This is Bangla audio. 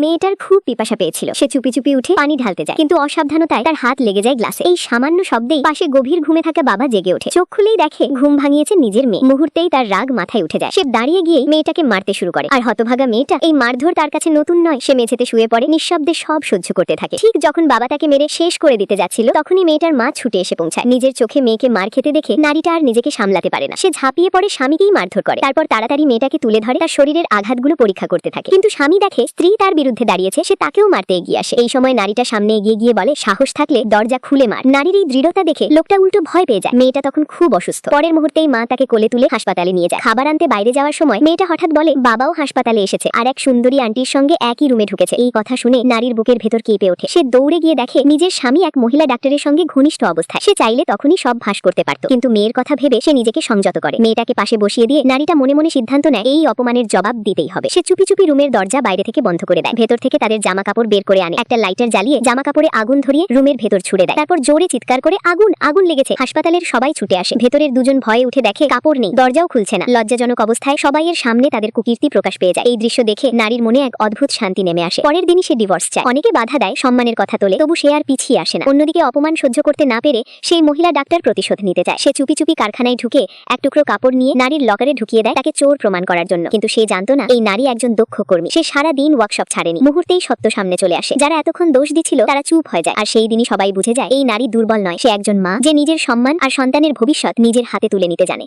মেয়েটার খুব পিপাসা পেয়েছিল। সে চুপি চুপি উঠে পানি ঢালতে যায়, কিন্তু অসাবধানতায় তার হাত লেগে যায় গ্লাসে। এই সামান্য শব্দেই পাশে গভীর ঘুমে থাকা বাবা জেগে ওঠে। চোখ খুলেই দেখে ঘুম ভাঙিয়েছে নিজের মেয়ে। মুহূর্তেই তার রাগ মাথায় উঠে যায়। সে দাঁড়িয়ে গিয়ে মেয়েটাকে মারতে শুরু করে। আর হতভাগা মেয়েটা এই মারধর তার কাছে নতুন নয়। সে মেঝেতে শুয়ে পড়ে, নিঃশব্দে সব সহ্য করতে থাকে। ঠিক যখন বাবা তাকে মেরে শেষ করে দিতে যাচ্ছিল, তখনই মেয়েটার মা ছুটে এসে পৌঁছায়। নিজের চোখে মেয়েকে মার খেতে দেখে নারীটা আর নিজেকে সামলাতে পারে না। সে ঝাঁপিয়ে পড়ে স্বামীকেই মারধর করে। তারপর তাড়াতাড়ি মেয়েটাকে তুলে ধরে, তার শরীরের আঘাতগুলো পরীক্ষা করতে থাকে। কিন্তু স্বামী দেখে স্ত্রী তার বিরুদ্ধে দাঁড়িয়েছে, সে তাকেও মারতে এগিয়ে আসে। এই সময় নারীটা সামনে এগিয়ে গিয়ে বলে, সাহস থাকলে দরজা খুলে মার। নারীর এই দৃঢ়তা দেখে লোকটা উল্টো ভয় পেয়ে যায়। মেয়েটা তখন খুব অসুস্থ। পরের মুহূর্তেই মা তাকে কোলে তুলে হাসপাতালে নিয়ে যায়। খাবার আনতে বাইরে যাওয়ার সময় মেয়েটা হঠাৎ বলে, বাবাও হাসপাতালে এসেছে আর এক সুন্দরী আন্টির সঙ্গে একই রুমে ঢুকেছে। এই কথা শুনে নারীর বুকের ভেতর কেঁপে ওঠে। সে দৌড়ে গিয়ে দেখে নিজের স্বামী এক মহিলা ডাক্তারের সঙ্গে ঘনিষ্ঠ অবস্থায়। সে চাইলে তখনই সব ফাঁস করতে পারত, কিন্তু মেয়ের কথা ভেবে সে নিজেকে সংযত করে। মেয়েটাকে পাশে বসিয়ে দিয়ে নারীটা মনে মনে সিদ্ধান্ত নেয়, এই অপমানের জবাব দিতেই হবে। সে চুপি চুপি রুমের দরজা বাইরে থেকে বন্ধ করে দেয়। ভেতর থেকে তাদের জামা কাপড় বের করে আনে। একটা লাইটার জ্বালিয়ে জামা কাপড়ে আগুন ধরিয়ে রুমের ভেতর ছুড়ে দেয়। তারপর জোরে চিৎকার করে, আগুন আগুন লেগেছে। হাসপাতালের সবাই ছুটে আসে। ভেতরের দুজন ভয়ে উঠে দেখে কাপড় নেই, দরজাও খুলছে না। লজ্জাজনক অবস্থায় সবাইয়ের সামনে তাদের কুকীর্তি প্রকাশ পেয়ে যায়। এই দৃশ্য দেখে নারীর মনে এক অদ্ভুত শান্তি নেমে আসে। পরের দিনই সে ডিভোর্স চায়। অনেকে বাধা দেয়, সম্মানের কথা তোলে, তবু সে আর পিছিয়ে আসে না। অন্যদিকে অপমান সহ্য করতে না পেরে সেই মহিলা ডাক্তার প্রতিশোধ নিতে চায়। সে চুপি চুপি কারখানায় ঢুকে এক টুকরো কাপড় নিয়ে নারীর লকারে ঢুকিয়ে দেয়, তাকে চোর প্রমাণ করার জন্য। কিন্তু সে জানতো না এই নারী একজন দক্ষ কর্মী। সে সারা দিন ওয়ার্কশপ ছাড়েনি। মুহূর্তেই সত্য সামনে চলে আসে। যারা এতক্ষণ দোষ দিচ্ছিল তারা চুপ হয়ে যায়। আর সেই দিনই সবাই বুঝে যায় এই নারী দুর্বল নয়, সে একজন মা যে নিজের সম্মান আর সন্তানের ভবিষ্যৎ নিজের হাতে তুলে নিতে জানে।